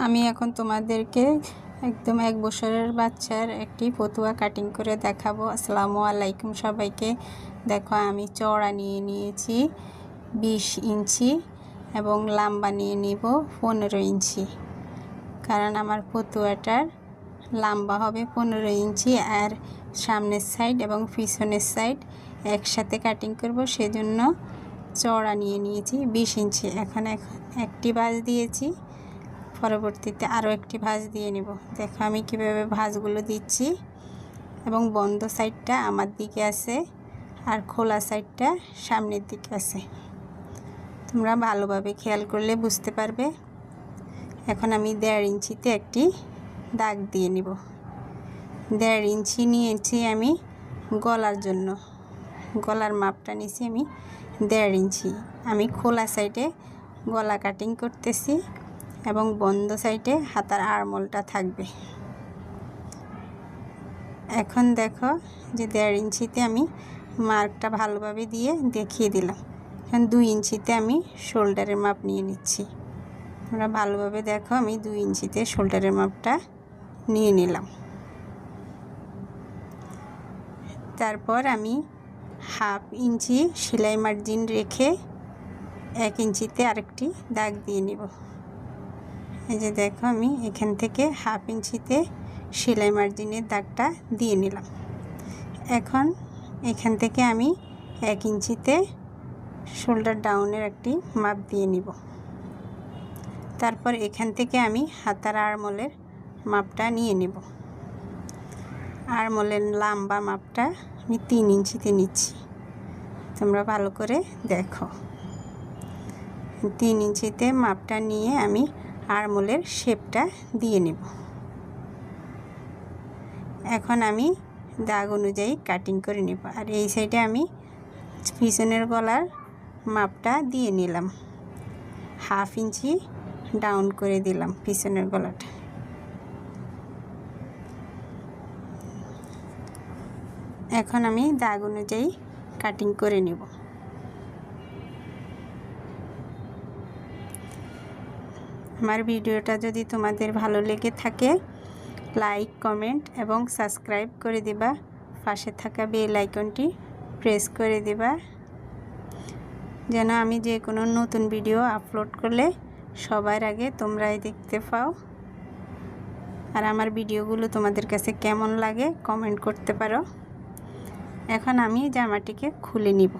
আমি এখন তোমাদেরকে একদম 1 বছরের বাচ্চার একটি ফতুয়া কাটিং করে দেখাবো। আসসালামু আলাইকুম সবাইকে। দেখো আমি চওড়া নিয়ে নিয়েছি 20 ইঞ্চি এবং লম্বা নিয়ে নিব 15 ইঞ্চি, কারণ আমার ফতুয়াটার লম্বা হবে 15 ইঞ্চি আর সামনের সাইড এবং পিছনের সাইড একসাথে কাটিং করব, সেজন্য চওড়া নিয়ে নিয়েছি 20 ইঞ্চি। এখন একটি ভাঁজ দিয়েছি, পরবর্তীতে আরও একটি ভাঁজ দিয়ে নেব। দেখো আমি কিভাবে ভাঁজগুলো দিচ্ছি এবং বন্ধ সাইডটা আমার দিকে আছে আর খোলা সাইডটা সামনের দিকে আছে। তোমরা ভালোভাবে খেয়াল করলে বুঝতে পারবে। এখন আমি 1.5 ইঞ্চিতে একটি দাগ দিয়ে নিব। 1.5 ইঞ্চি নিয়েছি আমি গলার জন্য, গলার মাপটা নিয়েছি আমি 1.5 ইঞ্চি। আমি খোলা সাইডে গলা কাটিং করতেছি এবং বন্ধ সাইডে হাতার আরমোলটা থাকবে। এখন দেখো যে 1.5 ইঞ্চিতে আমি মার্কটা ভালোভাবে দিয়ে দেখিয়ে দিলাম। এখন 2 ইঞ্চিতে আমি শোল্ডারের মাপ নিয়ে নিচ্ছি। তোমরা ভালোভাবে দেখো, আমি 2 ইঞ্চিতে শোল্ডারের মাপটা নিয়ে নিলাম। তারপর আমি 1/2 ইঞ্চি সেলাই মার্জিন রেখে 1 ইঞ্চিতে আরেকটি দাগ দিয়ে নিব। এই যে দেখো আমি এখান থেকে 1/2 ইঞ্চিতে সেলাই মার্জিনের দাগটা দিয়ে নিলাম। এখন এখান থেকে আমি 1 ইঞ্চিতে শোল্ডার ডাউনের একটি মাপ দিয়ে নিব। তারপর এখান থেকে আমি হাতার আরমোলের মাপটা নিয়ে নেব। আরমোলের লম্বা মাপটা আমি 3 ইঞ্চিতে নিচ্ছি। তোমরা ভালো করে দেখো, 3 ইঞ্চিতে মাপটা নিয়ে আমি আরমোলের শেপটা দিয়ে নেব। এখন আমি দাগ অনুযায়ী কাটিং করে নেব। আর এই সাইডে আমি পিছনের গলার মাপটা দিয়ে নিলাম, 1/2 ইঞ্চি ডাউন করে দিলাম পিছনের গলাটা। এখন আমি দাগ অনুযায়ী কাটিং করে নেব। আমার ভিডিওটা যদি তোমাদের ভালো লেগে থাকে, লাইক, কমেন্ট এবং সাবস্ক্রাইব করে দিবা। পাশে থাকা বেল আইকনটি প্রেস করে দিবা, যেন আমি যে কোনো নতুন ভিডিও আপলোড করলে সবার আগে তোমরাই দেখতে পাও। আর আমার ভিডিওগুলো তোমাদের কাছে কেমন লাগে কমেন্ট করতে পারো। এখন আমি জামাটিকে খুলে নিব।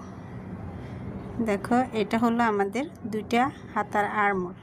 দেখো এটা হলো আমাদের 2টা হাতার আরমোল।